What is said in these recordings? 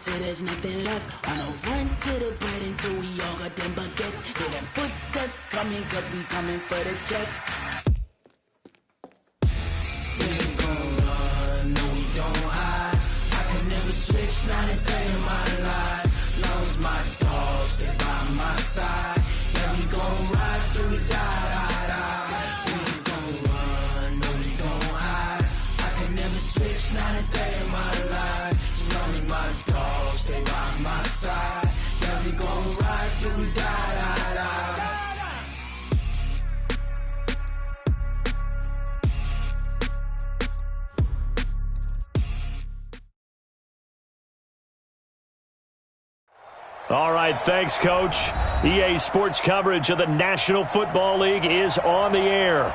till there's nothing left. On a run to the bread until we all got them baguettes. Hear them footsteps coming, cause we coming for the check. We ain't gon' run, no we don't hide. I could never switch, not a day in my life. Long as my dogs, they by my side. Yeah, we gon' ride till we die, die, die. We ain't gon' run, no we don't hide. I could never switch, not a day in my life. As long as my dogs, stay by my side. Yeah, we gon' ride till we die, die, die. All right, thanks, Coach. EA Sports coverage of the National Football League is on the air.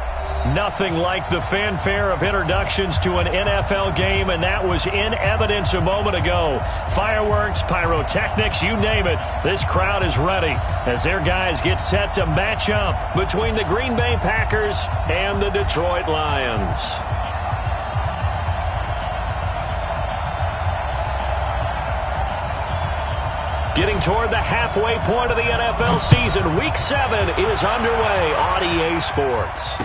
Nothing like the fanfare of introductions to an NFL game, and that was in evidence a moment ago. Fireworks, pyrotechnics, you name it. This crowd is ready as their guys get set to match up between the Green Bay Packers and the Detroit Lions. Getting toward the halfway point of the NFL season, Week 7 is underway on EA Sports.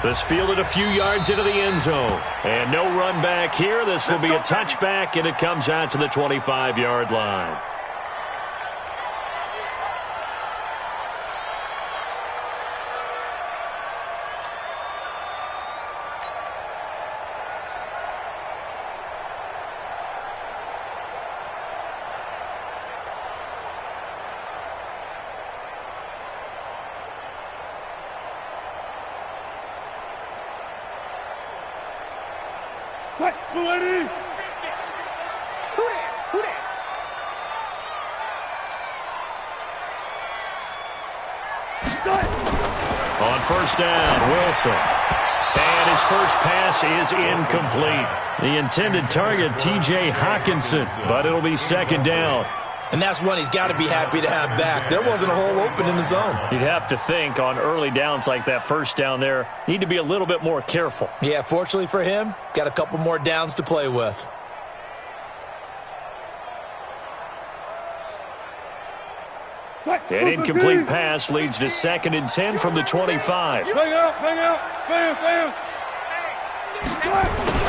This fielded a few yards into the end zone. And no run back here. This will be a touchback, and it comes out to the 25-yard line. On first down, Wilson. And his first pass is incomplete. The intended target, T.J. Hawkinson, but it'll be second down. And that's one he's got to be happy to have back. There wasn't a hole open in the zone. You'd have to think on early downs like that first down there, need to be a little bit more careful. Yeah, fortunately for him, got a couple more downs to play with. An incomplete pass leads to 2nd and 10 from the 25. Hang out, bam.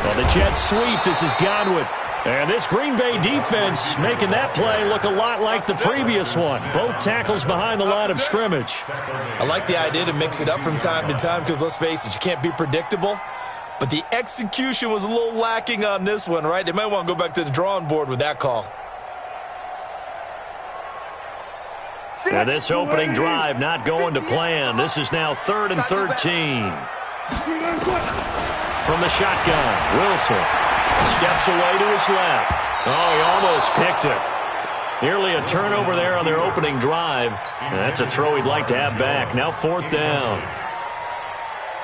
Well, the Jets sweep. This is Godwin. And this Green Bay defense making that play look a lot like the previous one. Both tackles behind the line of scrimmage. I like the idea to mix it up from time to time because, let's face it, you can't be predictable. But the execution was a little lacking on this one, right? They might want to go back to the drawing board with that call. And this opening drive not going to plan. This is now 3rd and 13. From the shotgun, Wilson steps away to his left. Oh, he almost picked it. Nearly a turnover there on their opening drive. And that's a throw he'd like to have back. Now 4th down.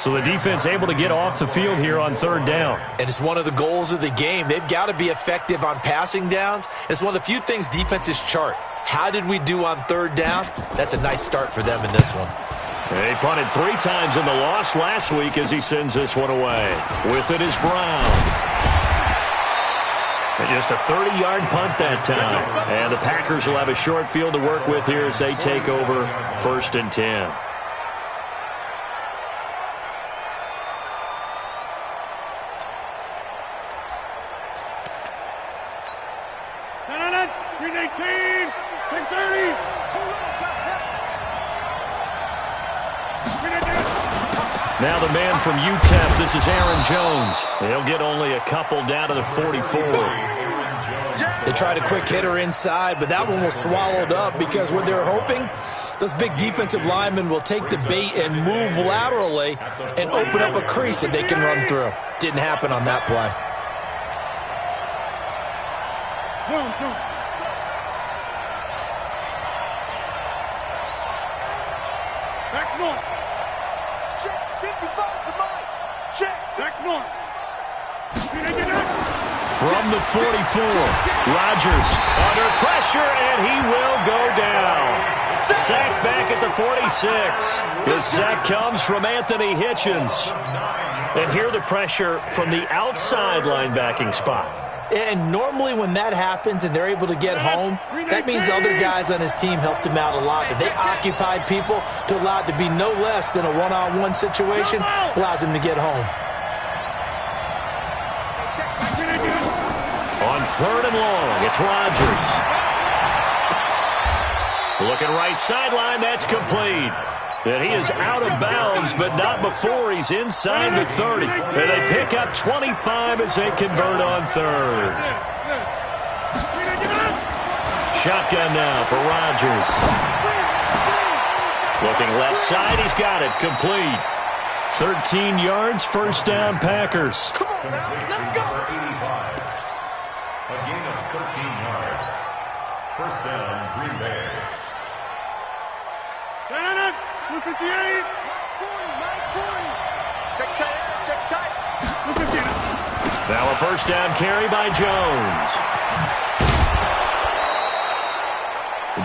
So the defense able to get off the field here on 3rd down. And it's one of the goals of the game. They've got to be effective on passing downs. It's one of the few things defenses chart. How did we do on 3rd down? That's a nice start for them in this one. He punted 3 times in the loss last week as he sends this one away. With it is Brown. And just a 30-yard punt that time. And the Packers will have a short field to work with here as they take over 1st and 10. Now the man from UTEP, this is Aaron Jones. He'll get only a couple down to the 44. They tried a quick hitter inside, but that one was swallowed up because what they're hoping, those big defensive linemen will take the bait and move laterally and open up a crease that they can run through. Didn't happen on that play. Back north. Check 55 to mine. Check. Back north. From the 44, Rodgers under pressure, and he will go down. Sacked back at the 46. The sack comes from Anthony Hitchens. And here the pressure from the outside linebacking spot. And normally when that happens and they're able to get home, that means the other guys on his team helped him out a lot. That they occupied people to allow it to be no less than a one-on-one situation allows him to get home. On 3rd and long, it's Rodgers. Looking right sideline, that's complete. And he is out of bounds, but not before he's inside the 30. And they pick up 25 as they convert on 3rd. Shotgun now for Rodgers. Looking left side, he's got it, complete. 13 yards, first down, Packers. Come on now, let's go. A gain of 13 yards. First down, Green Bay. 258. 40. Check tight. Now a first down carry by Jones.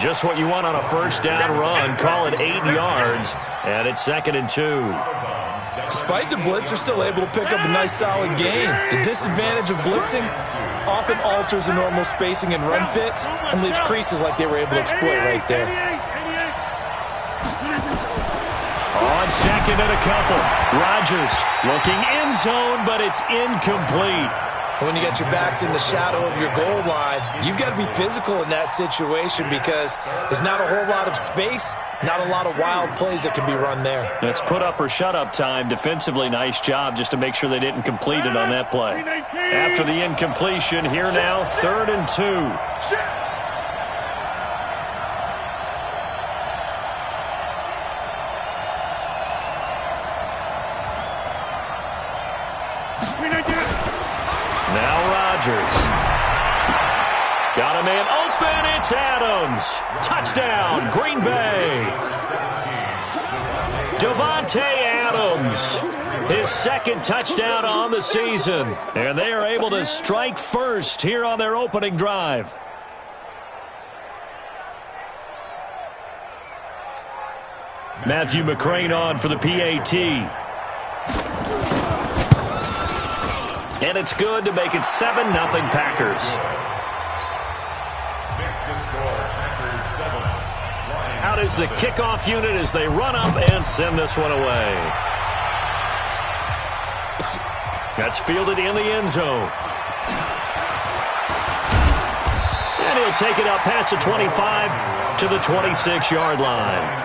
Just what you want on a first down run. Call it 8 yards, and it's 2nd and 2. Despite the blitz, they're still able to pick up a nice solid gain. The disadvantage of blitzing often alters the normal spacing and run fits and leaves creases like they were able to exploit right there. On 2nd and a couple. Rodgers looking end zone, but it's incomplete. When you got your backs in the shadow of your goal line, you've got to be physical in that situation because there's not a whole lot of space, not a lot of wild plays that can be run there. It's put up or shut up time. Defensively, nice job just to make sure they didn't complete it on that play. After the incompletion, here now, 3rd and 2. Now Rodgers. Got a man open. It's Adams. Touchdown, Green Bay. Davante Adams. His 2nd touchdown on the season. And they are able to strike first here on their opening drive. Matthew McCrane on for the PAT. And it's good to make it 7-0 Packers. Out is the kickoff unit as they run up and send this one away. That's fielded in the end zone. And he'll take it up past the 25 to the 26-yard line.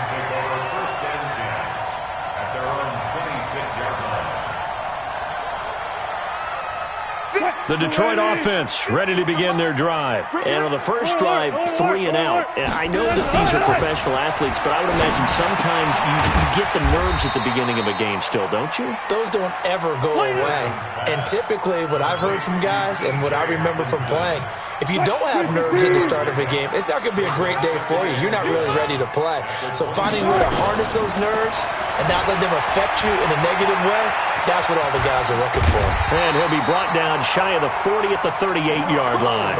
The Detroit offense ready to begin their drive. And on the first drive, 3 and out. And I know that these are professional athletes, but I would imagine sometimes you get the nerves at the beginning of a game still, don't you? Those don't ever go away. And typically what I've heard from guys and what I remember from playing, if you don't have nerves at the start of a game, it's not going to be a great day for you. You're not really ready to play. So finding a way to harness those nerves and not let them affect you in a negative way, that's what all the guys are looking for. And he'll be brought down shy of the 40 at the 38-yard line.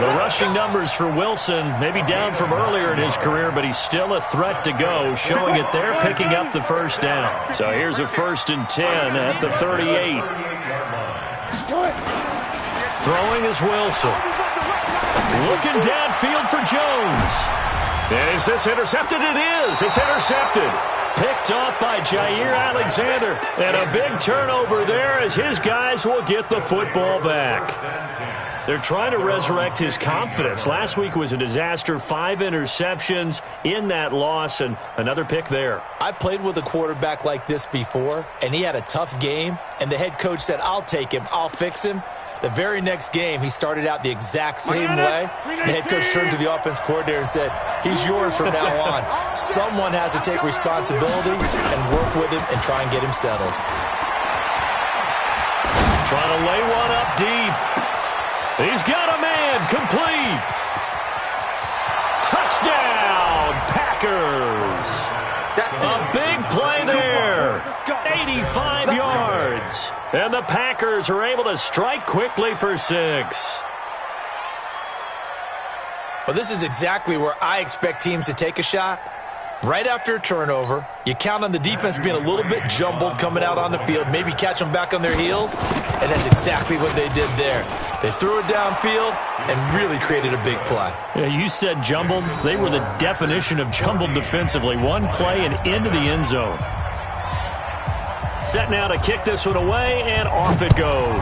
The rushing numbers for Wilson may be down from earlier in his career, but he's still a threat to go, showing it there, picking up the first down. So here's a 1st and 10 at the 38. Throwing is Wilson. Looking downfield for Jones. And is this intercepted? It is. It's intercepted. Picked off by Jair Alexander. And a big turnover there as his guys will get the football back. They're trying to resurrect his confidence. Last week was a disaster. 5 interceptions in that loss and another pick there. I played with a quarterback like this before, and he had a tough game, and the head coach said, I'll take him, I'll fix him. The very next game, he started out the exact same way. The head coach turned to the offense coordinator and said, he's yours from now on. Someone has to take responsibility and work with him and try and get him settled. Trying to lay one up deep. He's got a man, complete. Touchdown, Packers. A big play there. 85 yards. And the Packers are able to strike quickly for 6. Well, this is exactly where I expect teams to take a shot. Right after a turnover, you count on the defense being a little bit jumbled coming out on the field, maybe catch them back on their heels, and that's exactly what they did there. They threw it downfield and really created a big play. Yeah, you said jumbled. They were the definition of jumbled defensively. One play and into the end zone. Set now to kick this one away, and off it goes.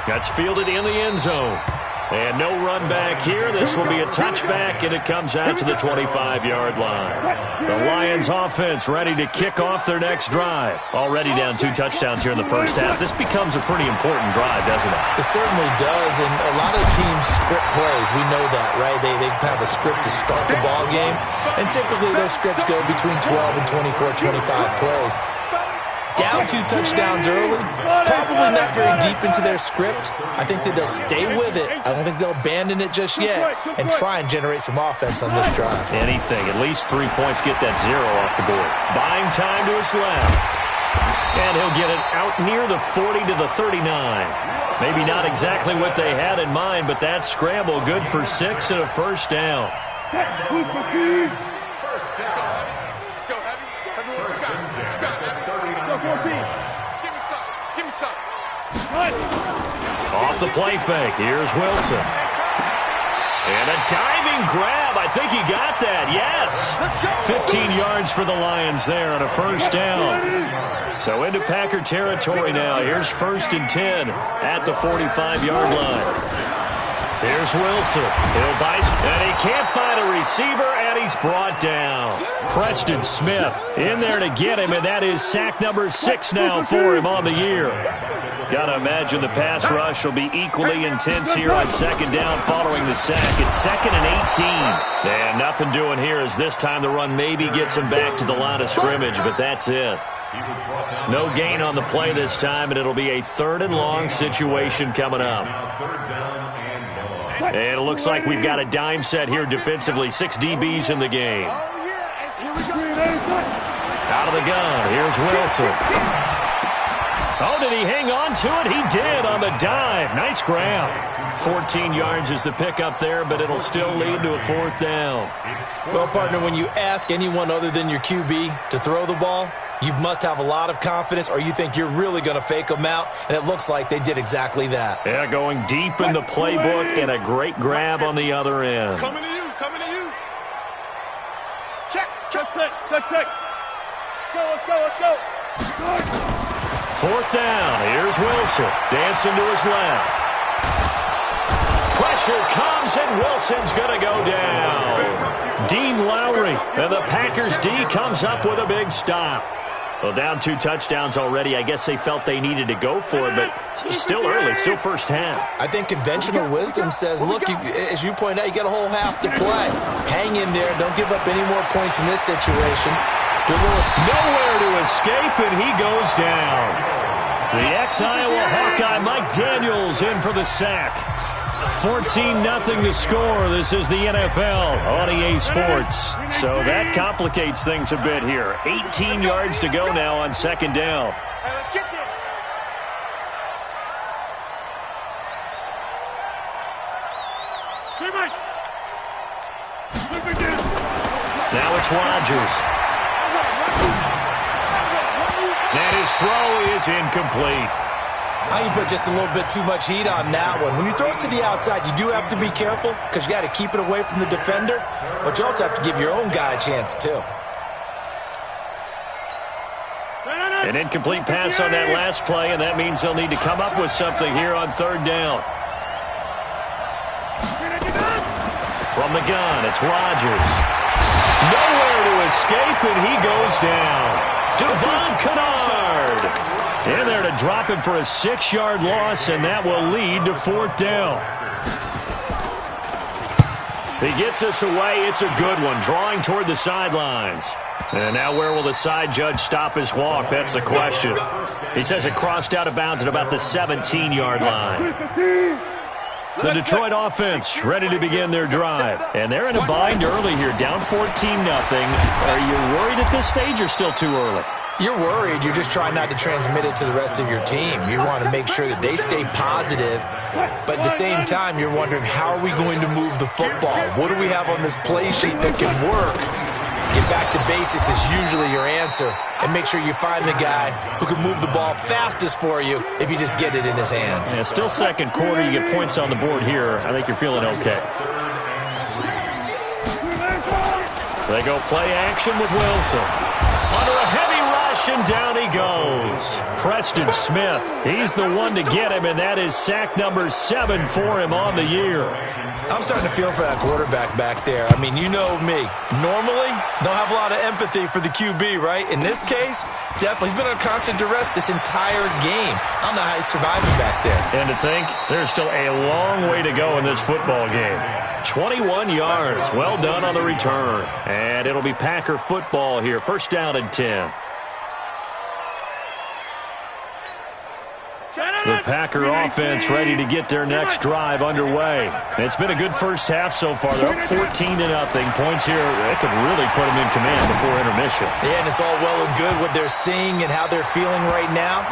That's fielded in the end zone. And no run back here. This will be a touchback, and it comes out to the 25-yard line. The Lions offense ready to kick off their next drive. Already down 2 touchdowns here in the first half. This becomes a pretty important drive, doesn't it? It certainly does, and a lot of teams script plays. We know that, right? They have a script to start the ball game, and typically those scripts go between 12 and 24, 25 plays. Down 2 touchdowns early, probably not very deep into their script. I think that they'll stay with it. I don't think they'll abandon it just yet and try and generate some offense on this drive. Anything, at least 3 points, get that 0 off the board. Buying time to his left. And he'll get it out near the 40 to the 39. Maybe not exactly what they had in mind, but that scramble good for 6 and a first down. Let's go, Heavy. Heavy, what you got? What you got, Heavy? Go, 14. Give me some. Give me some. Off the play fake. Here's Wilson. And a diving grab. I think he got that. Yes. 15 yards for the Lions there on a first down. So into Packer territory now. Here's 1st and 10 at the 45-yard line. Here's Wilson. He'll bite, and he can't find a receiver, and he's brought down. Preston Smith in there to get him, and that is sack number 6 now for him on the year. Got to imagine the pass rush will be equally intense here on 2nd down following the sack. It's 2nd and 18. And nothing doing here as this time the run maybe gets him back to the line of scrimmage, but that's it. No gain on the play this time, and it'll be a 3rd and long situation coming up. And it looks like we've got a dime set here defensively. 6 DBs in the game. Out of the gun. Here's Wilson. Oh, did he hang on to it? He did on the dive. Nice grab. 14 yards is the pickup there, but it'll still lead to a 4th down. Well, partner, when you ask anyone other than your QB to throw the ball, you must have a lot of confidence, or you think you're really going to fake them out, and it looks like they did exactly that. Yeah, going deep in the playbook and a great grab on the other end. Coming to you, coming to you. Check, check, check, check, check. Let's go, let's go, let's go. 4th down. Here's Wilson. Dancing to his left. Pressure comes, and Wilson's going to go down. Dean Lowry, and the Packers D comes up with a big stop. Well, down 2 touchdowns already. I guess they felt they needed to go for it, but still early, still first half. I think conventional wisdom says, look, as you point out, you got a whole half to play. Hang in there. Don't give up any more points in this situation. Nowhere to escape, and he goes down. The ex-Iowa Hawkeye Mike Daniels in for the sack. 14-0 the score. This is the NFL on EA Sports. So that complicates things a bit here. 18 yards to go now on 2nd down. Hey, let's get there. Now it's Rodgers. And his throw is incomplete. I think you put just a little bit too much heat on that one. When you throw it to the outside, you do have to be careful because you got to keep it away from the defender, but you also have to give your own guy a chance too. An incomplete pass on that last play, and that means they'll need to come up with something here on 3rd down. From the gun, it's Rodgers. Nowhere to escape, and he goes down. Devon Kennard in there to drop him for a 6-yard loss, and that will lead to 4th down. He gets us away. It's a good one, drawing toward the sidelines. And now where will the side judge stop his walk? That's the question. He says it crossed out of bounds at about the 17-yard line. The Detroit offense ready to begin their drive. And they're in a bind early here, down 14-0. Are you worried at this stage or still too early? You're worried. You're just trying not to transmit it to the rest of your team. You want to make sure that they stay positive, but at the same time, you're wondering, how are we going to move the football? What do we have on this play sheet that can work? Get back to basics is usually your answer, and make sure you find the guy who can move the ball fastest for you if you just get it in his hands. Yeah, still second quarter. You get points on the board here. I think you're feeling okay. They go play action with Wilson. Under a heavy rush, and down he goes. Preston Smith, he's the one to get him, and that is sack number 7 for him on the year. I'm starting to feel for that quarterback back there. I mean, you know me. Normally, don't have a lot of empathy for the QB, right? In this case, definitely. He's been under constant duress this entire game. I don't know how he's surviving back there. And to think, there's still a long way to go in this football game. 21 yards. Well done on the return. And it'll be Packer football here. First down and 10. The Packer offense ready to get their next drive underway. It's been a good first half so far. They're up 14-0. Points here, they could really put them in command before intermission. Yeah, and it's all well and good what they're seeing and how they're feeling right now.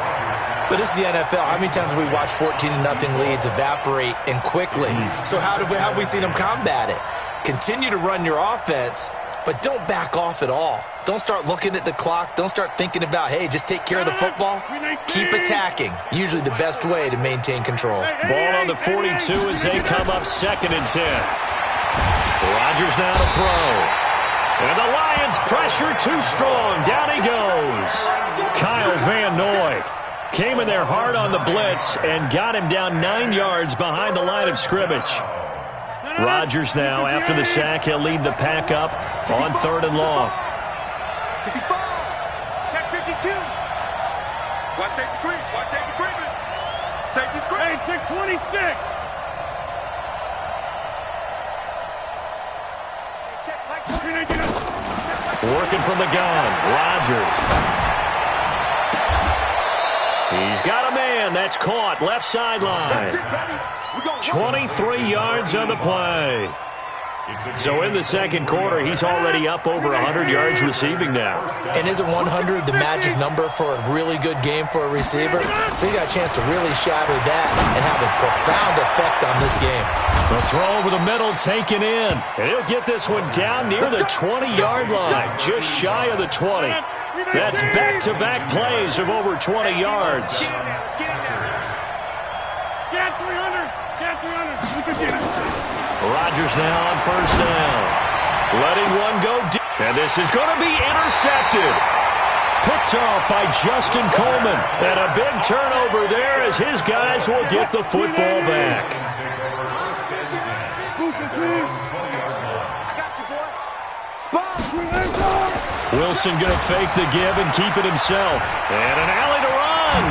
But this is the NFL. How many times have we watched 14-0 leads evaporate and quickly? So how have we seen them combat it? Continue to run your offense, but don't back off at all. Don't start looking at the clock. Don't start thinking about, hey, just take care of the football. Keep attacking. Usually the best way to maintain control. Ball on the 42 as they come up 2nd and 10. Rodgers now to throw. And the Lions pressure too strong. Down he goes. Kyle Van Noy came in there hard on the blitz and got him down 9 yards behind the line of scrimmage. Rodgers now, after the sack, he'll lead the pack up on 3rd and long. 55. Check 52. Watch safety creep. Watch safety creeping. Safety's creep. Hey, check 26. Working from the gun. Rodgers. He's got a man. That's caught. Left sideline. 23 yards on the play. So in the second quarter, he's already up over 100 yards receiving now. And isn't 100 the magic number for a really good game for a receiver? So he got a chance to really shatter that and have a profound effect on this game. The throw over the middle taken in. And he'll get this one down near the 20-yard line, just shy of the 20. That's back-to-back plays of over 20 yards. Get 300. Get 300. We can get it. Rodgers now on first down. Letting one go deep. And this is going to be intercepted. Picked off by Justin Coleman. And a big turnover there as his guys will get the football back. Wilson going to fake the give and keep it himself. And an alley to run.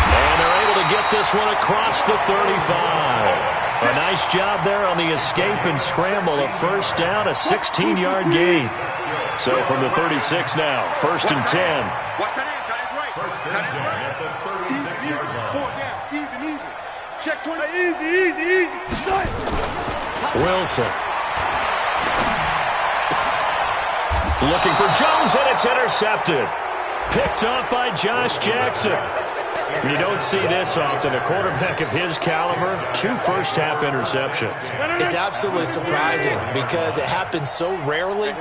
And they're able to get this one across the 35. A nice job there on the escape and scramble. A first down, a 16-yard gain. So from the 36 now, 1st and 10. Watch that in, tight end right. Tight end right. At the 36-yard line. 4 down, easy. Check 20. Easy. Wilson. Looking for Jones, and it's intercepted. Picked off by Josh Jackson. You don't see this often. A quarterback of his caliber, 2 first-half interceptions. It's absolutely surprising because it happens so rarely.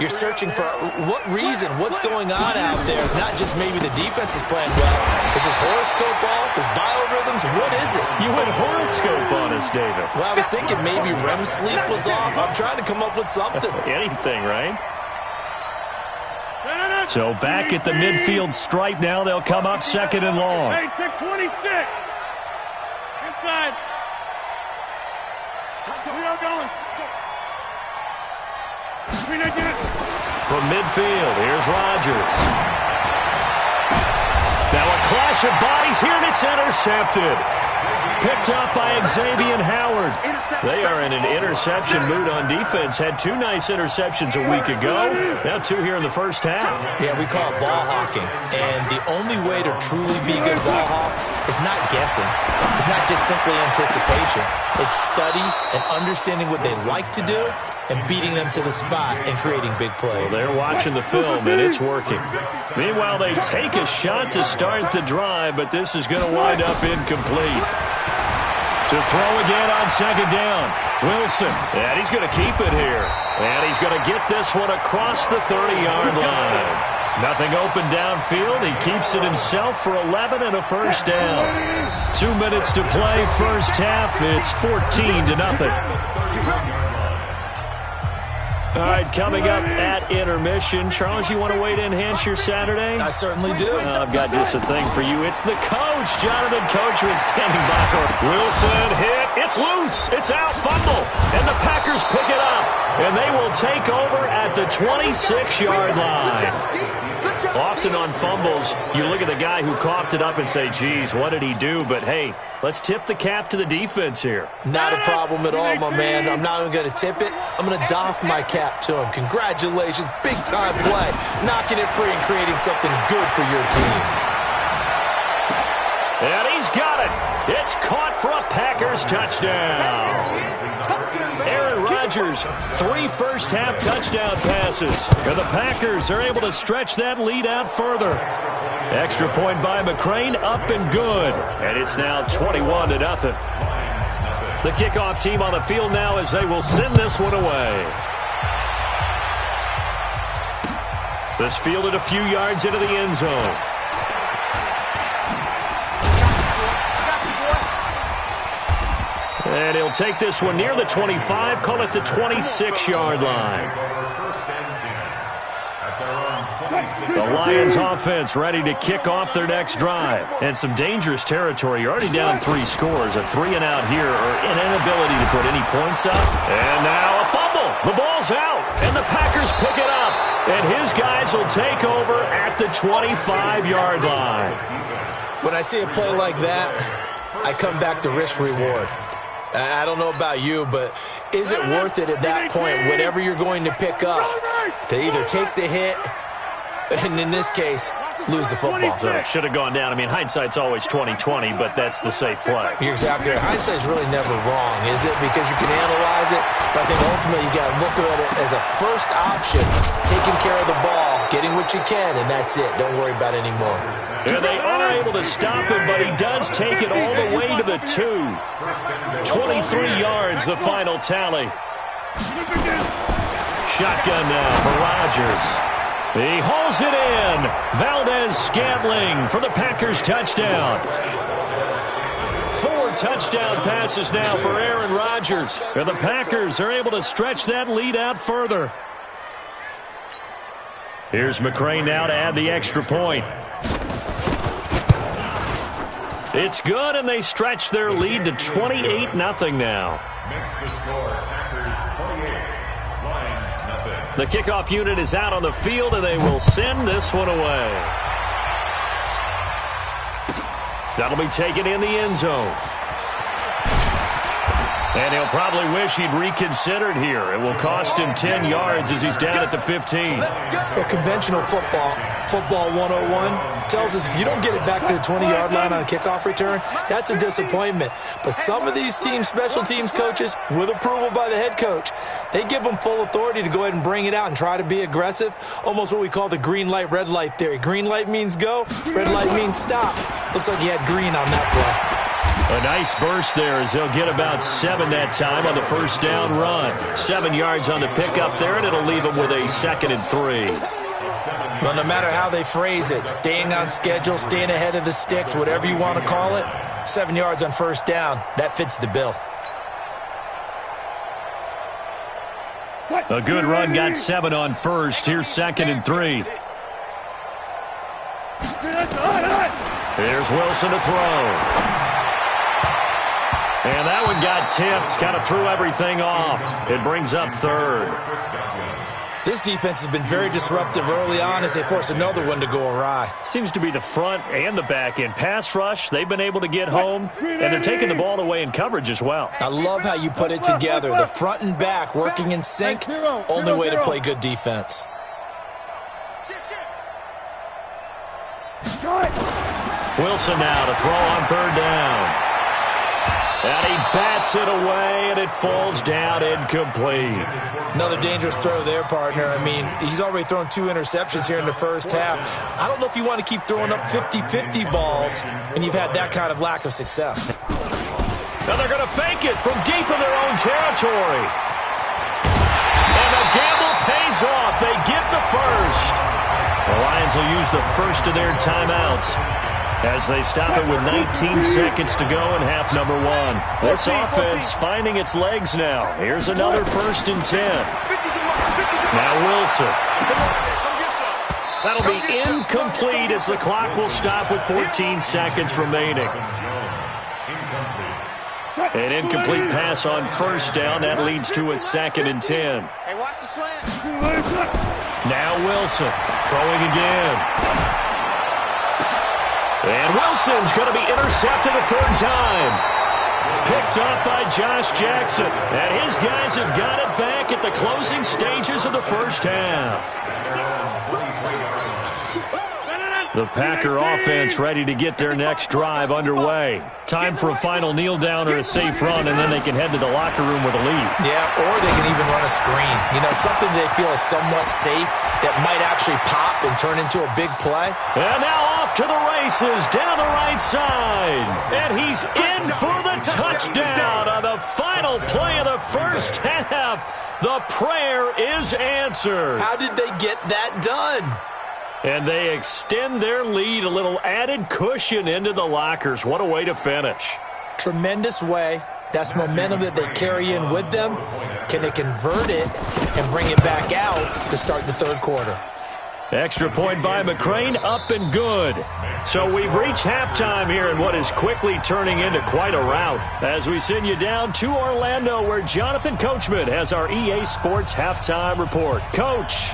You're searching for what reason, what's going on out there. It's not just maybe the defense is playing well. Is his horoscope off? His biorhythms? What is it? You went horoscope on us, David. Well, I was thinking maybe REM sleep was off. I'm trying to come up with something. Anything, right? So back at the midfield stripe now. They'll come up 2nd and long. Hey, check 26. Inside. We are going. From midfield, here's Rodgers. Now a clash of bodies here, and it's intercepted. picked up by Xavier Howard. They are in an interception mood on defense. Had 2 nice interceptions a week ago. Now 2 here in the first half. Yeah, we call it ball hawking. And the only way to truly be good ball hawks is not guessing. It's not just simply anticipation. It's study and understanding what they like to do and beating them to the spot and creating big plays. Well, they're watching the film, and it's working. Meanwhile, they take a shot to start the drive, but this is going to wind up incomplete. To throw again on second down. Wilson, and he's going to keep it here. And he's going to get this one across the 30-yard line. Nothing open downfield. He keeps it himself for 11 and a first down. 2 minutes to play first half. It's 14-0. All right, coming up at intermission. Charles, you want to wait to enhance your Saturday? I certainly do. I've got just a thing for you. It's the coach, Jonathan Coachman, standing by. Wilson hit. It's loose. It's out. Fumble. And the Packers pick it up. And they will take over at the 26-yard line. Often on fumbles, you look at the guy who coughed it up and say, geez, what did he do? But, hey, let's tip the cap to the defense here. Not a problem at all, my man. I'm not even going to tip it. I'm going to doff my cap to him. Congratulations. Big-time play. Knocking it free and creating something good for your team. And he's got it. It's caught for a Packers touchdown. Aaron Rodgers, 3 first-half touchdown passes. And the Packers are able to stretch that lead out further. Extra point by McCrane, up and good. And it's now 21-0. The kickoff team on the field now as they will send this one away. This fielded a few yards into the end zone. And he'll take this one near the 25, call it the 26-yard line. The Lions offense ready to kick off their next drive. And some dangerous territory. You're already down 3 scores. A 3-and-out here or an inability to put any points up. And now a fumble. The ball's out. And the Packers pick it up. And his guys will take over at the 25-yard line. When I see a play like that, I come back to risk-reward. I don't know about you, but is it worth it at that point, whatever you're going to pick up, to either take the hit, and in this case, lose the football? So it should have gone down. I mean, hindsight's always 20/20, but that's the safe play. You're exactly right. Hindsight's really never wrong, is it? Because you can analyze it, but I think ultimately you got to look at it as a first option, taking care of the ball, getting what you can, and that's it. Don't worry about any more. And they are able to stop him, but he does take it all the way to the 2. 23 yards, the final tally. Shotgun now for Rodgers. He hauls it in. Valdez-Scantling for the Packers touchdown. 4 touchdown passes now for Aaron Rodgers. And the Packers are able to stretch that lead out further. Here's McCrane now to add the extra point. It's good, and they stretch their lead to 28-0 now. Makes the score. Packers 28, Lions 0. The kickoff unit is out on the field, and they will send this one away. That'll be taken in the end zone. And he'll probably wish he'd reconsidered here. It will cost him 10 yards as he's down at the 15. Well, conventional football 101, tells us if you don't get it back to the 20-yard line on a kickoff return, that's a disappointment. But some of these special teams coaches, with approval by the head coach, they give them full authority to go ahead and bring it out and try to be aggressive. Almost what we call the green light, red light theory. Green light means go, red light means stop. Looks like he had green on that play. A nice burst there as they'll get about 7 that time on the first down run. 7 yards on the pickup there, and it'll leave them with a 2nd and 3. Well, no matter how they phrase it, staying on schedule, staying ahead of the sticks, whatever you want to call it, 7 yards on first down, that fits the bill. A good run got 7 on first. Here's 2nd and 3. Here's Wilson to throw. And that one got tipped, kind of threw everything off. It brings up 3rd. This defense has been very disruptive early on as they force another one to go awry. Seems to be the front and the back end. Pass rush, they've been able to get home, and they're taking the ball away in coverage as well. I love how you put it together. The front and back working in sync, only way to play good defense. Wilson now to throw on third down. And he bats it away, and it falls down incomplete. Another dangerous throw there, partner. I mean, he's already thrown 2 interceptions here in the first half. I don't know if you want to keep throwing up 50-50 balls, and you've had that kind of lack of success. Now they're going to fake it from deep in their own territory. And the gamble pays off. They get the first. The Lions will use the first of their timeouts as they stop it with 19 seconds to go in half number 1. This offense finding its legs now. Here's another 1st and 10. Now Wilson. That'll be incomplete as the clock will stop with 14 seconds remaining. An incomplete pass on 1st down. That leads to a 2nd and 10. Hey, watch the slant. Now Wilson throwing again. And Wilson's going to be intercepted a 3rd time. Picked up by Josh Jackson. And his guys have got it back at the closing stages of the first half. The Packer offense ready to get their next drive underway. Time for a final kneel down or a safe run, and then they can head to the locker room with a lead. Yeah, or they can even run a screen. You know, something they feel is somewhat safe that might actually pop and turn into a big play. And now off to the races down the right side. And he's in for the touchdown on the final play of the first half. The prayer is answered. How did they get that done? And they extend their lead, a little added cushion into the lockers. What a way to finish. Tremendous way. That's momentum that they carry in with them. Can they convert it and bring it back out to start the 3rd quarter? Extra point by McCrane, up and good. So we've reached halftime here in what is quickly turning into quite a rout as we send you down to Orlando where Jonathan Coachman has our EA Sports halftime report. Coach.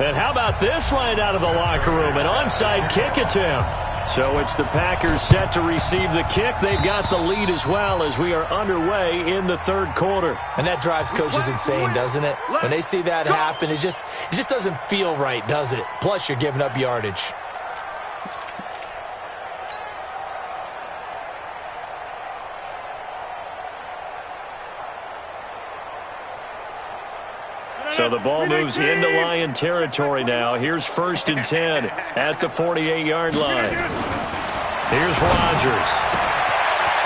And how about this right out of the locker room? An onside kick attempt. So it's the Packers set to receive the kick. They've got the lead as well as we are underway in the 3rd quarter. And that drives coaches insane, doesn't it? When they see that happen, it just doesn't feel right, does it? Plus, you're giving up yardage. So the ball moves into Lion territory now. Here's 1st and 10 at the 48-yard line. Here's Rodgers.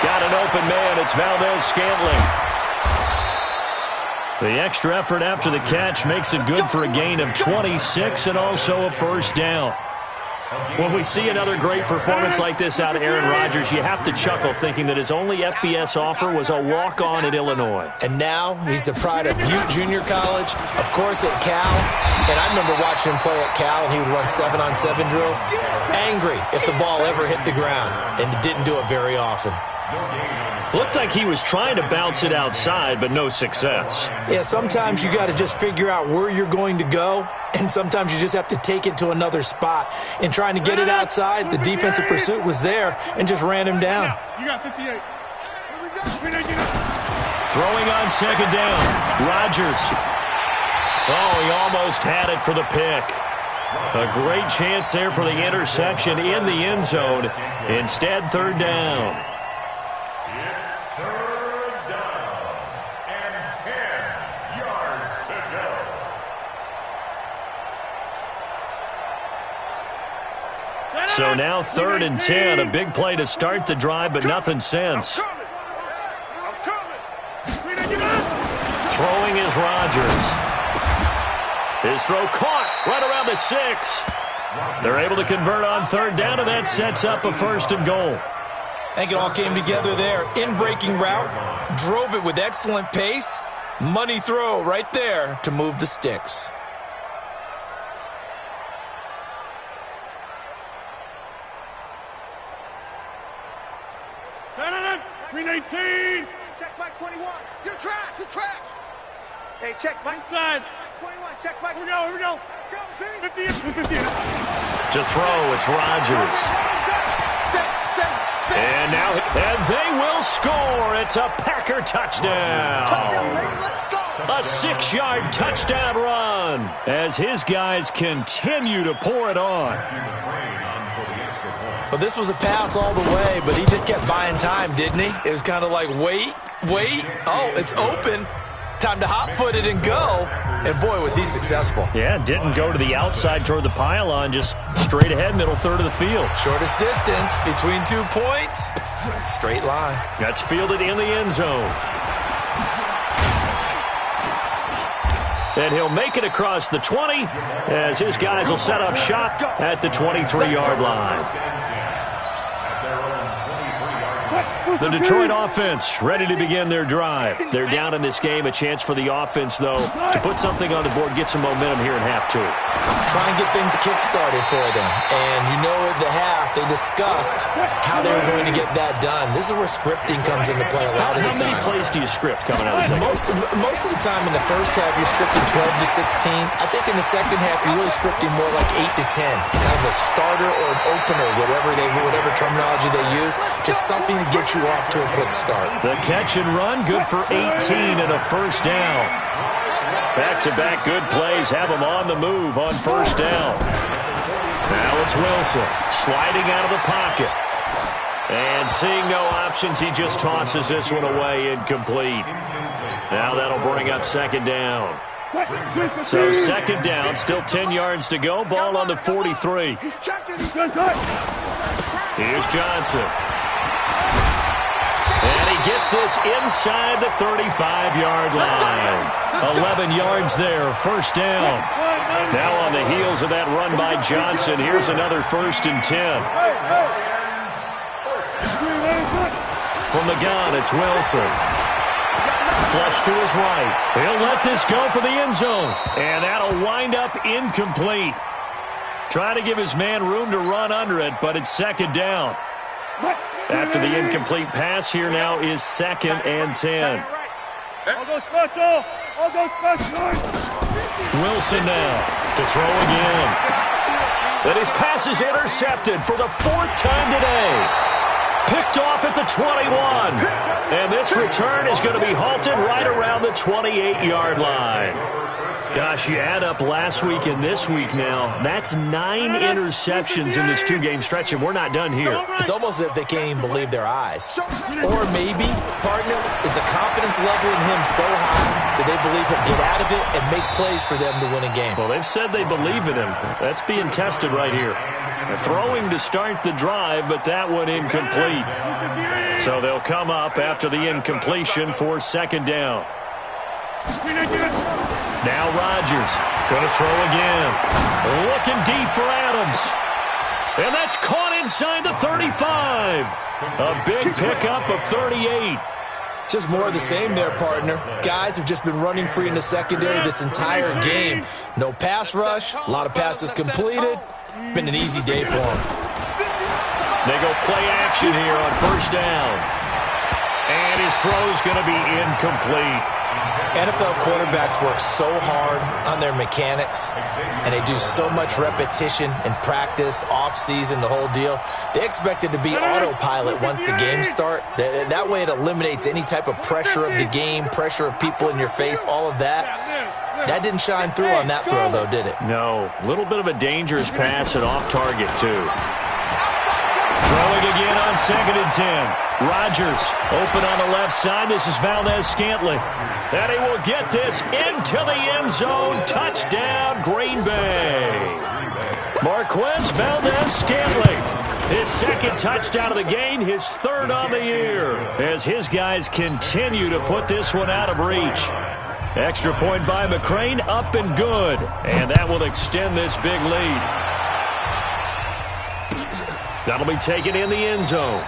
Got an open man. It's Valdez-Scantling. The extra effort after the catch makes it good for a gain of 26 and also a 1st down. When we see another great performance like this out of Aaron Rodgers, you have to chuckle thinking that his only FBS offer was a walk-on at Illinois. And now he's the pride of Butte Junior College, of course at Cal. And I remember watching him play at Cal, and he would run 7-on-7 drills. Angry if the ball ever hit the ground, and didn't do it very often. Looked like he was trying to bounce it outside, but no success. Yeah, sometimes you got to just figure out where you're going to go, and sometimes you just have to take it to another spot. And trying to get it outside, the defensive pursuit was there and just ran him down. You got 58. Throwing on 2nd down, Rodgers. Oh, he almost had it for the pick. A great chance there for the interception in the end zone. Instead, 3rd down. So now 3rd and 10, a big play to start the drive, but nothing since. Throwing is Rodgers. His throw caught right around the 6. They're able to convert on 3rd down, and that sets up a 1st and goal. I think it all came together there. In-breaking route, drove it with excellent pace. Money throw right there to move the sticks. 319. Check Mike 21. You're trash. You're trash. Hey, check Mike. Inside. 21. Check Mike. Here we go. Here we go. Let's go, team. 50. To throw, it's Rodgers. And now, and they will score. It's a Packer touchdown. A 6-yard touchdown run as his guys continue to pour it on. Well, this was a pass all the way, but he just kept buying time, didn't he? It was kind of like, wait. Oh, it's open. Time to hot-foot it and go. And, boy, was he successful. Yeah, didn't go to the outside toward the pylon, just straight ahead, middle third of the field. Shortest distance between 2 points. Straight line. That's fielded in the end zone. And he'll make it across the 20 as his guys will set up shop at the 23-yard line. The Detroit offense ready to begin their drive. They're down in this game. A chance for the offense, though, to put something on the board, get some momentum here in half 2. Try and get things kick-started for them. And you know at the half, they discussed how they were going to get that done. This is where scripting comes into play a lot of the time. How many plays do you script coming out of the second? Most of the time in the first half, you're scripting 12 to 16. I think in the second half, you're really scripting more like 8 to 10. Kind of a starter or an opener, whatever terminology they use. Just something to get you off to a quick start. The catch and run, good for 18 and a first down. Back-to-back good plays have him on the move on first down. Now it's Wilson sliding out of the pocket. And seeing no options, he just tosses this one away, incomplete. Now that'll bring up second down. So second down, still 10 yards to go. Ball on the 43. Here's Johnson. And he gets this inside the 35-yard line. 11 yards there, first down. Now on the heels of that run by Johnson, here's another 1st and 10. From the gun, it's Wilson. Flush to his right. He'll let this go for the end zone. And that'll wind up incomplete. Trying to give his man room to run under it, but it's second down. After the incomplete pass, here now is 2nd and 10. Wilson now to throw again. And his pass is intercepted for the 4th time today. Picked off at the 21. And this return is going to be halted right around the 28-yard line. Gosh, you add up last week and this week now, that's 9 interceptions in this 2-game stretch, and we're not done here. It's almost as if they can't even believe their eyes. Or maybe, partner, is the confidence level in him so high that they believe he'll get out of it and make plays for them to win a game. Well, they've said they believe in him. That's being tested right here. They're throwing to start the drive, but that one incomplete. So they'll come up after the incompletion for second down. Now Rodgers going to throw again. Looking deep for Adams. And that's caught inside the 35. A big pickup of 38. Just more of the same there, partner. Guys have just been running free in the secondary this entire game. No pass rush, a lot of passes completed. Been an easy day for them. They go play action here on first down. And his throw's going to be incomplete. NFL quarterbacks work so hard on their mechanics, and they do so much repetition and practice, off-season, the whole deal. They expect it to be autopilot once the games start. That way it eliminates any type of pressure of the game, pressure of people in your face, all of that. That didn't shine through on that throw, though, did it? No. A little bit of a dangerous pass and off target, too. Throwing again on 2nd and 10. Rodgers open on the left side. This is Valdez-Scantling. And he will get this into the end zone. Touchdown, Green Bay. Marquez Valdez-Scantling. His 2nd touchdown of the game, his 3rd on the year. As his guys continue to put this one out of reach. Extra point by McCrane, up and good. And that will extend this big lead. That'll be taken in the end zone.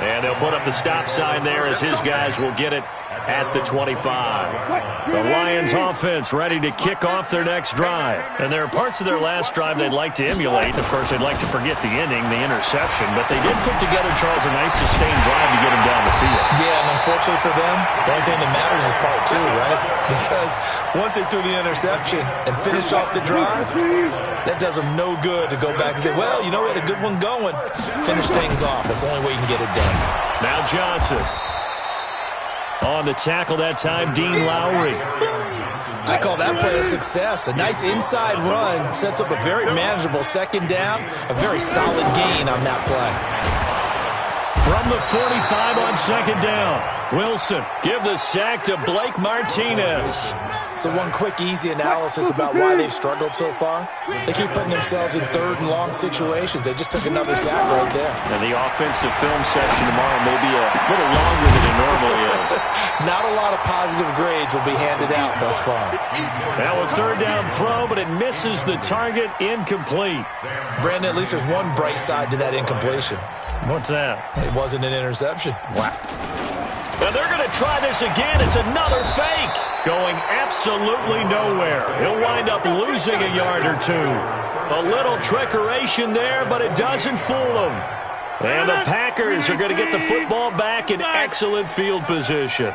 And they'll put up the stop sign there as his guys will get it at the 25. The Lions offense ready to kick off their next drive. And there are parts of their last drive they'd like to emulate. Of course, they'd like to forget the inning, the interception. But they did put together, Charles, a nice sustained drive to get them down the field. Yeah, and unfortunately for them, the only thing that matters is part two, right? Because once they threw the interception and finished off the drive, that does them no good to go back and say, well, you know, we had a good one going. Finish things off. That's the only way you can get it done. Now Johnson. On the tackle that time, Dean Lowry. I call that play a success. A nice inside run sets up a very manageable second down. A very solid gain on that play. From the 45 on second down, Wilson give the sack to Blake Martinez. So one quick, easy analysis about why they've struggled so far. They keep putting themselves in third and long situations. They just took another sack right there. And the offensive film session tomorrow may be a little longer than it normally is. Not a lot of positive grades will be handed out thus far. Now a third down throw, but it misses the target, incomplete. Brandon, at least there's one bright side to that incompletion. What's that? It wasn't an interception. Wow. Now they're going to try this again. It's another fake. Going absolutely nowhere. He'll wind up losing a yard or two. A little trickeration there, but it doesn't fool him. And the Packers are going to get the football back in excellent field position.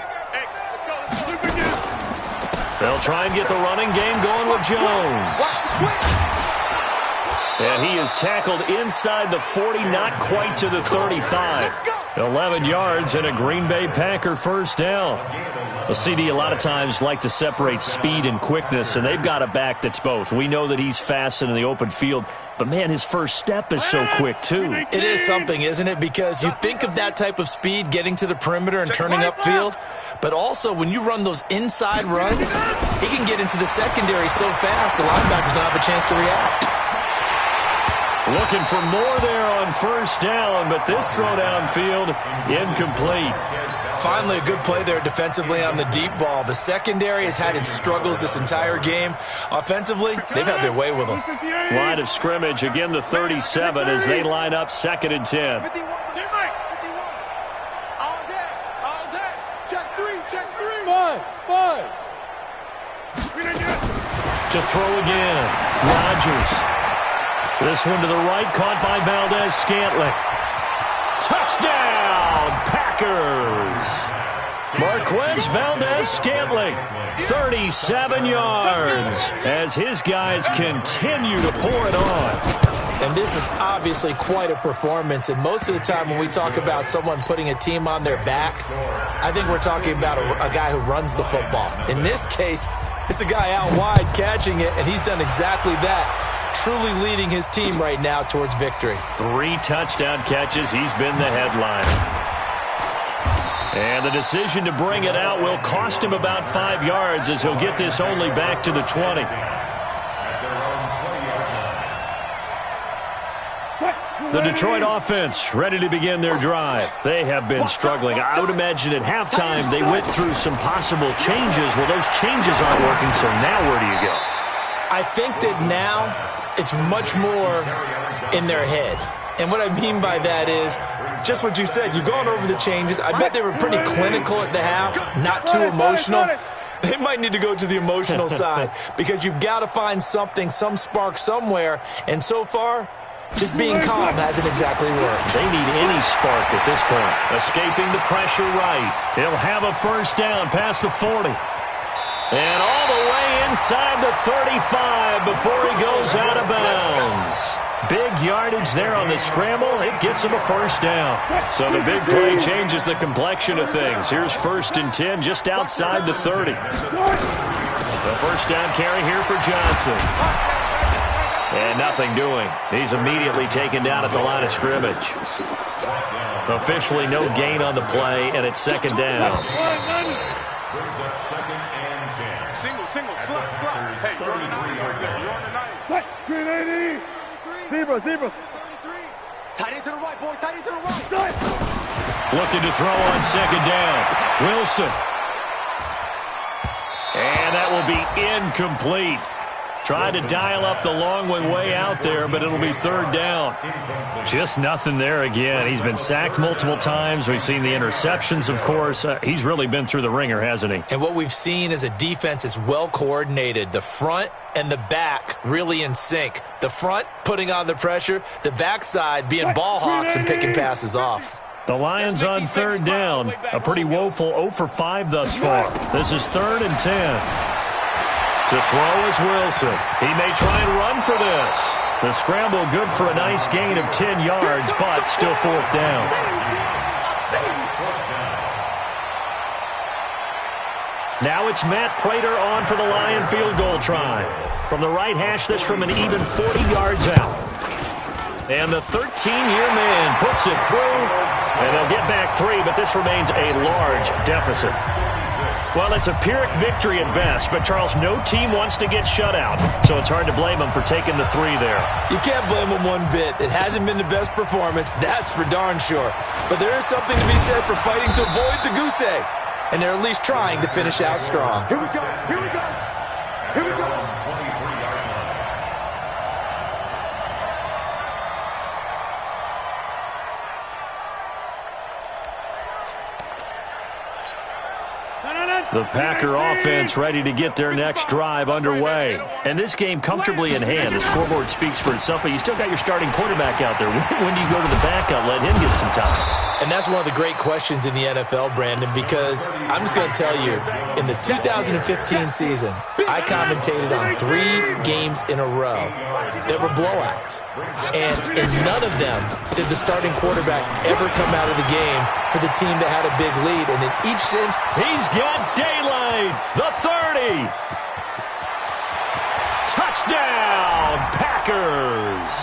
They'll try and get the running game going with Jones. And he is tackled inside the 40, not quite to the 35. 11 yards and a Green Bay Packer first down. A CD a lot of times like to separate speed and quickness, and they've got a back that's both. We know that he's fast in the open field, but, man, his first step is so quick, too. It is something, isn't it? Because you think of that type of speed getting to the perimeter and turning upfield, but also when you run those inside runs, he can get into the secondary so fast the linebackers don't have a chance to react. Looking for more there on first down, but this throw downfield, incomplete. Finally, a good play there defensively on the deep ball. The secondary has had its struggles this entire game. Offensively, they've had their way with them. Line of scrimmage, again the 37 as they line up 2nd and 10. All day. Check three. Five. To throw again, Rodgers. This one to the right, caught by Valdez-Scantling. Touchdown, Packers! Marquez Valdez-Scantling, 37 yards, as his guys continue to pour it on. And this is obviously quite a performance. And most of the time when we talk about someone putting a team on their back, I think we're talking about a guy who runs the football. In this case, it's a guy out wide catching it, and he's done exactly that. Truly leading his team right now towards victory. 3 touchdown catches. He's been the headliner. And the decision to bring it out will cost him about 5 yards as he'll get this only back to the 20. The Detroit offense ready to begin their drive. They have been struggling. I would imagine at halftime they went through some possible changes. Well, those changes aren't working, so now where do you go? I think that now it's much more in their head. And what I mean by that is just what you said. You've gone over the changes. I bet they were pretty clinical at the half, not too emotional. They might need to go to the emotional side because you've got to find something, some spark somewhere. And so far, just being calm hasn't exactly worked. They need any spark at this point. Escaping the pressure right. He'll have a first down past the 40. And all the way inside the 35 before he goes out of bounds. Big yardage there on the scramble. It gets him a first down. So the big play changes the complexion of things. Here's 1st and 10 just outside the 30. The first down carry here for Johnson. And nothing doing. He's immediately taken down at the line of scrimmage. Officially no gain on the play, and it's 2nd down. Single, slot. Hey, you're on the night. You're on the night. Green 80. Zebra. 33. Tight end to the right, boy. Tight end to the right. Looking to throw on 2nd down. Wilson. And that will be incomplete. Tried to dial up the long one way out there, but it'll be third down. Just nothing there again. He's been sacked multiple times. We've seen the interceptions, of course. He's really been through the ringer, hasn't he? And what we've seen is a defense that's well coordinated. The front and the back really in sync. The front putting on the pressure, the backside being ball hawks and picking passes off. The Lions on third down. A pretty woeful 0 for 5 thus far. This is 3rd and 10. To throw is Wilson. He may try and run for this. The scramble good for a nice gain of 10 yards, but still 4th down. Now it's Matt Prater on for the Lion field goal try. From the right hash, this from an even 40 yards out. And the 13-year man puts it through, and they'll get back 3, but this remains a large deficit. Well, it's a Pyrrhic victory at best, but, Charles, no team wants to get shut out, so it's hard to blame them for taking the 3 there. You can't blame them one bit. It hasn't been the best performance, that's for darn sure. But there is something to be said for fighting to avoid the goose egg, and they're at least trying to finish out strong. Here we go. Here we go. Here we go. The Packer offense ready to get their next drive underway. And this game comfortably in hand. The scoreboard speaks for itself, but you still got your starting quarterback out there. When do you go to the backup, let him get some time? And that's one of the great questions in the NFL, Brandon, because I'm just going to tell you, in the 2015 season, I commentated on 3 games in a row that were blowouts. And in none of them did the starting quarterback ever come out of the game for the team that had a big lead. And in each sense, he's got daylight. The 30. Touchdown, Packers.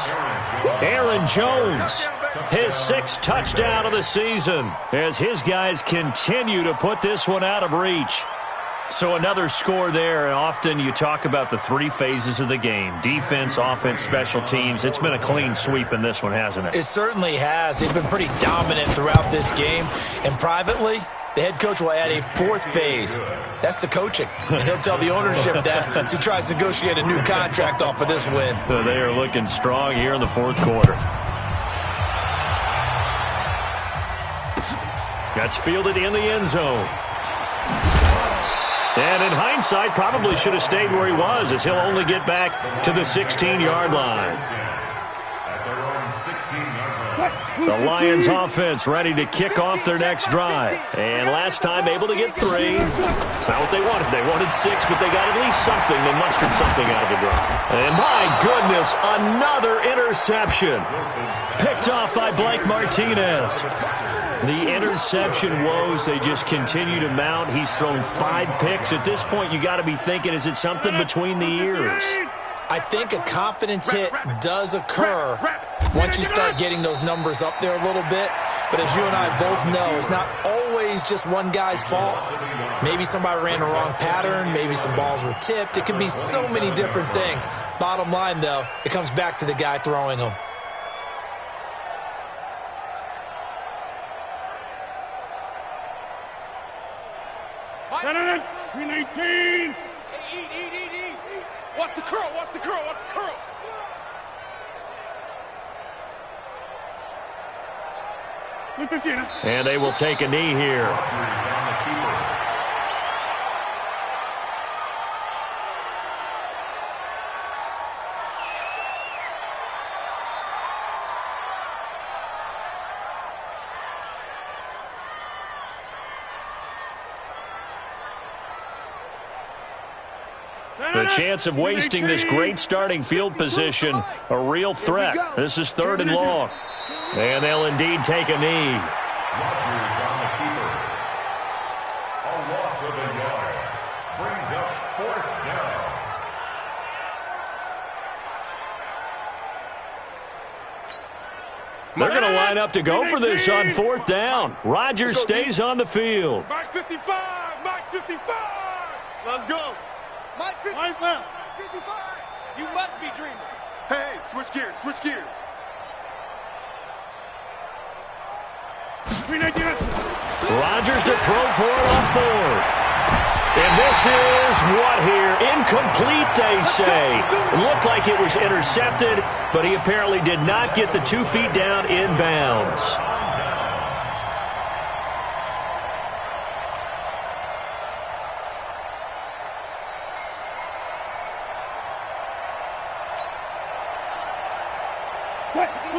Aaron Jones, his 6th touchdown of the season, as his guys continue to put this one out of reach. So another score there, and often you talk about the 3 phases of the game. Defense, offense, special teams. It's been a clean sweep in this one, hasn't it? It certainly has. They've been pretty dominant throughout this game. And privately, the head coach will add a 4th phase. That's the coaching. And he'll tell the ownership that as he tries to negotiate a new contract off of this win. They are looking strong here in the 4th quarter. That's fielded in the end zone. And in hindsight, probably should have stayed where he was, as he'll only get back to the 16-yard line. The Lions offense ready to kick off their next drive. And last time able to get 3. It's not what they wanted. They wanted 6, but they got at least something. They mustered something out of the drive. And my goodness, another interception. Picked off by Blake Martinez. The interception woes, they just continue to mount. He's thrown 5 picks. At this point, you got to be thinking, is it something between the ears? I think a confidence hit does occur once you start getting those numbers up there a little bit. But as you and I both know, it's not always just one guy's fault. Maybe somebody ran the wrong pattern. Maybe some balls were tipped. It could be so many different things. Bottom line, though, it comes back to the guy throwing them. Gentlemen, 319. Eat. Watch the curl, watch the curl, watch the curl. And they will take a knee here. The chance of wasting this great starting field position, a real threat. This is 3rd and long. And they'll indeed take a knee. A loss of a yard brings up 4th down. They're going to line up to go for this on 4th down. Rodgers stays on the field. Mike 55, Mike 55. Let's go. Mike 55. Mike 55. You must be dreaming. Hey, switch gears, switch gears. Rodgers to throw for it on 4th. And this is what here? Incomplete, they say. It looked like it was intercepted, but he apparently did not get the 2 feet down in bounds.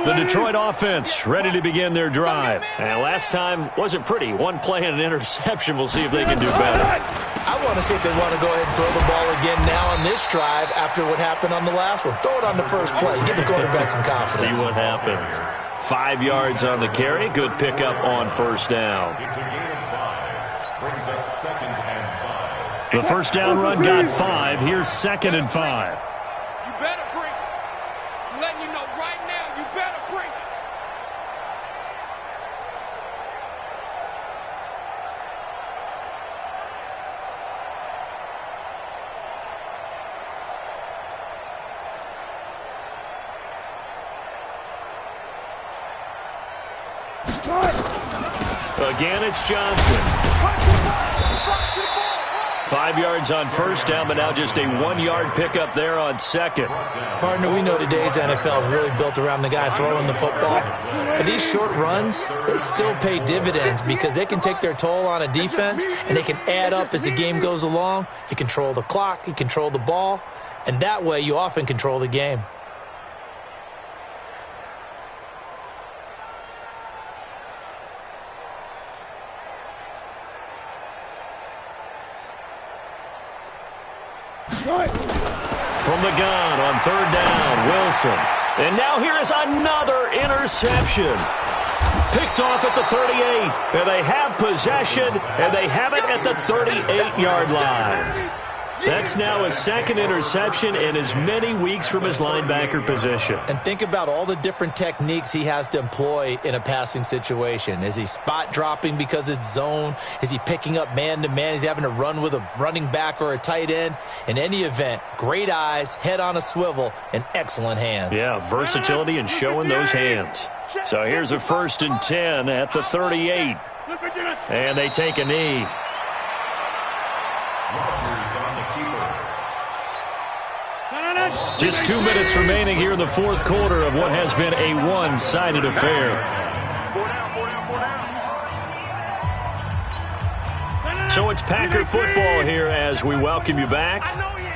The Detroit offense ready to begin their drive. And last time wasn't pretty. One play and an interception. We'll see if they can do better. I want to see if they want to go ahead and throw the ball again now on this drive after what happened on the last one. Throw it on the first play. Give the quarterback some confidence. See what happens. 5 yards on the carry. Good pickup on first down. It's a gain of 5. Brings up 2nd and 5. The first down run got 5. Here's 2nd and 5. You better bring it. I'm letting you know right now, you better bring it. Again, it's Johnson. 5 yards on first down, but now just a 1-yard pickup there on second. Partner, we know today's NFL is really built around the guy throwing the football. But these short runs, they still pay dividends because they can take their toll on a defense and they can add up as the game goes along. You control the clock, you control the ball, and that way you often control the game. From the gun on third down, Wilson. And now here is another interception. Picked off at the 38. And they have possession, and they have it at the 38-yard line. That's now his 2nd interception in as many weeks from his linebacker position. And think about all the different techniques he has to employ in a passing situation. Is he spot dropping because it's zone? Is he picking up man-to-man? Is he having to run with a running back or a tight end? In any event, great eyes, head on a swivel, and excellent hands. Yeah, versatility and showing those hands. So here's a 1st and 10 at the 38. And they take a knee. Just 2 minutes remaining here in the fourth quarter of what has been a one-sided affair. So it's Packer football here as we welcome you back.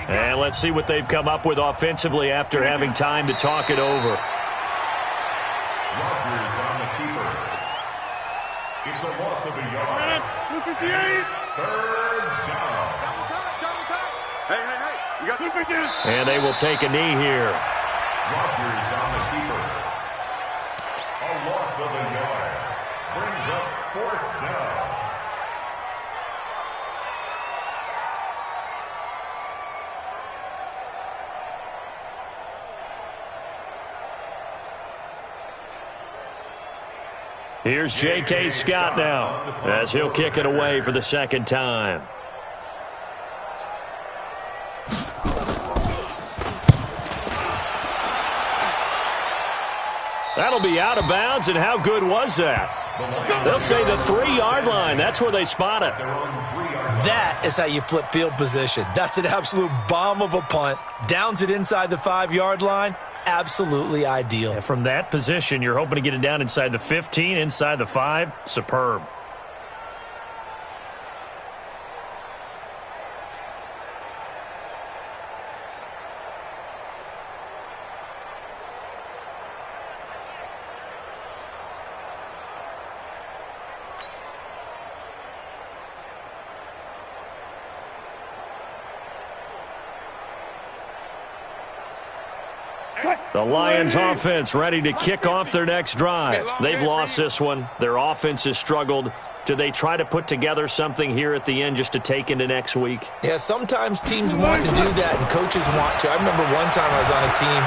And let's see what they've come up with offensively after having time to talk it over. Rodgers on the keeper. It's a loss of a yard. 3rd down. Hey. You got and they will take a knee here. Rodgers on the keeper. A loss of a yard. Brings up 4th down. Here's J.K. Scott now as he'll kick it away for the 2nd time. That'll be out of bounds, and how good was that? They'll say the 3-yard line. That's where they spot it. That is how you flip field position. That's an absolute bomb of a punt. Downs it inside the 5-yard line. Absolutely ideal. Yeah, from that position, you're hoping to get it down inside the 15, inside the 5. Superb. The Lions offense ready to kick off their next drive. They've lost this one. Their offense has struggled. Do they try to put together something here at the end just to take into next week? Yeah, sometimes teams want to do that and coaches want to. I remember one time I was on a team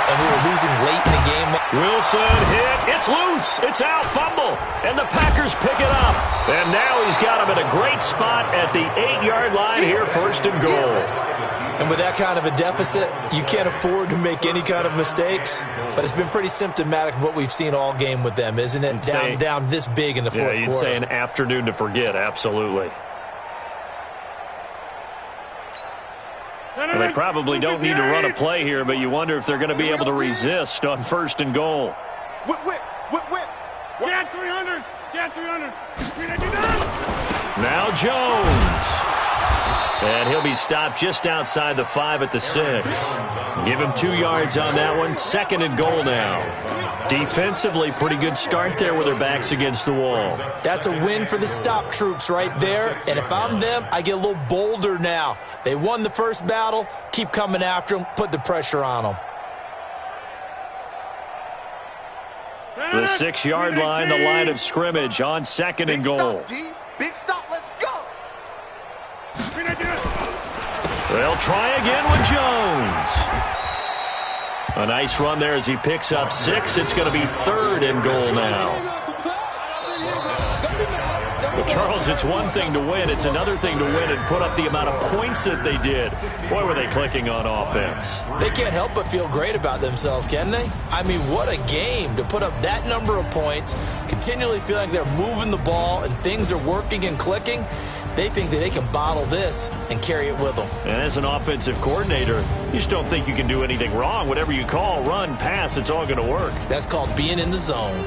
and we were losing late in the game. Wilson hit. It's loose. It's out. Fumble. And the Packers pick it up. And now he's got him at a great spot at the 8-yard line here, 1st and goal. And with that kind of a deficit, you can't afford to make any kind of mistakes. But it's been pretty symptomatic of what we've seen all game with them, isn't it? Down this big in the fourth quarter. Yeah, you'd say an afternoon to forget, absolutely. probably don't need to run a play here, but you wonder if they're going to be able to resist on 1st and goal. Whip, whip, whip, whip. Get 300. Get 300. Now Jones. And he'll be stopped just outside the 5 at the 6. Give him 2 yards on that one. 2nd and goal now. Defensively, pretty good start there with their backs against the wall. That's a win for the stop troops right there. And if I'm them, I get a little bolder now. They won the first battle. Keep coming after them. Put the pressure on them. The 6-yard line, the line of scrimmage on 2nd and goal. Big stop, let's go. They'll try again with Jones. A nice run there as he picks up 6. It's going to be 3rd and goal now. But Charles, it's one thing to win. It's another thing to win and put up the amount of points that they did. Boy, were they clicking on offense. They can't help but feel great about themselves, can they? I mean, what a game to put up that number of points, continually feel like they're moving the ball and things are working and clicking. They think that they can bottle this and carry it with them. And as an offensive coordinator, you just don't think you can do anything wrong. Whatever you call, run, pass, it's all going to work. That's called being in the zone.